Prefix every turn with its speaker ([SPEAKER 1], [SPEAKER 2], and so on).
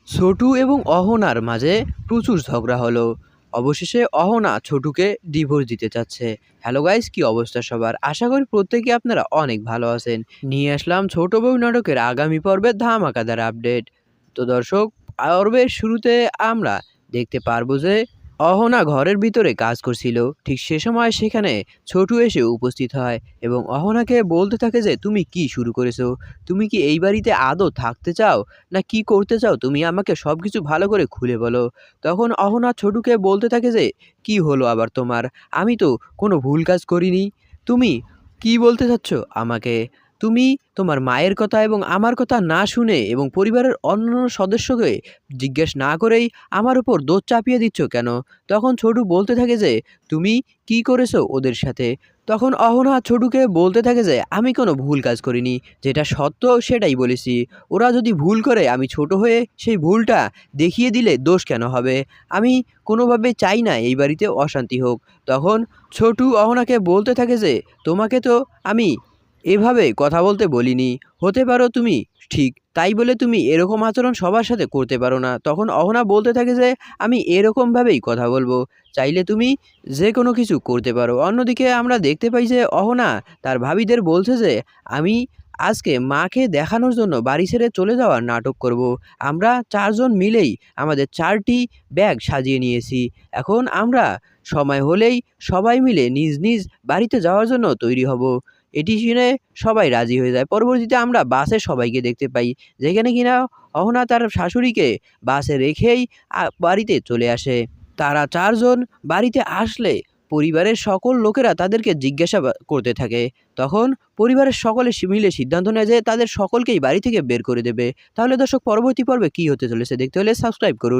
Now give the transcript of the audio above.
[SPEAKER 1] ছোটু এবং অহনার মাঝে প্রচুর ঝগড়া হলো। অবশেষে অহনা ছোটুকে ডিভোর্স দিতে চাচ্ছে। হ্যালো গাইস, কি অবস্থা সবার? আশা করি প্রত্যেকে আপনারা অনেক ভালো আছেন। নিয়ে আসলাম ছোট বউ নাটকের আগামী পর্বের ধামাকাদার আপডেট। তো দর্শক, পর্বের শুরুতে আমরা দেখতে পারবো যে অহনা ঘরের ভিতরে কাজ করছিল। ঠিক সে সময় সেখানে ছোটু এসে উপস্থিত হয় এবং অহনাকে বলতে থাকে যে তুমি কি শুরু করেছো? তুমি কি এই বাড়িতে আদৌ থাকতে চাও, না কি করতে চাও? তুমি আমাকে সবকিছু ভালো করে খুলে বলো। তখন অহনা ছোটুকে বলতে থাকে যে, কি হলো আবার তোমার? আমি তো কোনো ভুল কাজ করিনি। তুমি কি বলতে চাচ্ছ আমাকে? তুমি তোমার মায়ের কথা এবং আমার কথা না শুনে এবং পরিবারের অন্যান্য সদস্যকে জিজ্ঞেস না করেই আমার উপর দোষ চাপিয়ে দিচ্ছ কেন? তখন ছোটু বলতে থাকে যে, তুমি কি করেছো ওদের সাথে? তখন অহনা ছোটুকে বলতে থাকে যে, আমি কোনো ভুল কাজ করিনি। যেটা সত্য সেটাই বলেছি। ওরা যদি ভুল করে আমি ছোট হয়ে সেই ভুলটা দেখিয়ে দিলে দোষ কেন হবে? আমি কোনোভাবে চাই না এই বাড়িতে অশান্তি হোক। তখন ছোটু অহনাকে বলতে থাকে যে, তোমাকে তো আমি এভাবে কথা বলতে বলিনি। হতে পারো তুমি ঠিক, তাই বলে তুমি এরকম আচরণ সবার সাথে করতে পারো না। তখন অহনা বলতে থাকে যে, আমি এরকমভাবেই কথা বলবো। চাইলে তুমি যে কোনো কিছু করতে পারো। অন্যদিকে আমরা দেখতে পাই যে অহনা তার ভাবিদের বলছে যে, আমি আজকে মাকে দেখানোর জন্য বাড়ি ছেড়ে চলে যাওয়ার নাটক করব। আমরা ৪ জন মিলেই আমাদের ৪টি ব্যাগ সাজিয়ে নিয়েছি। এখন আমরা সময় হলেই সবাই মিলে নিজ নিজ বাড়িতে যাওয়ার জন্য তৈরি হব। এটি শুনে সবাই রাজি হয়ে যায়। পরবর্তীতে আমরা বাসে সবাইকে দেখতে পাই, যেখানে কিনা অহনা তার শাশুড়িকে বাসে রেখেই বাড়িতে চলে আসে। তারা ৪ জন বাড়িতে আসলে পরিবারের সকল লোকেরা তাদেরকে জিজ্ঞাসা করতে থাকে। তখন পরিবারের সকলে মিলে সিদ্ধান্ত নেয় যে তাদের সকলকেই বাড়ি থেকে বের করে দেবে। তাহলে দর্শক, পরবর্তী পর্বে কী হতে চলেছে দেখতে হলে সাবস্ক্রাইব করুন।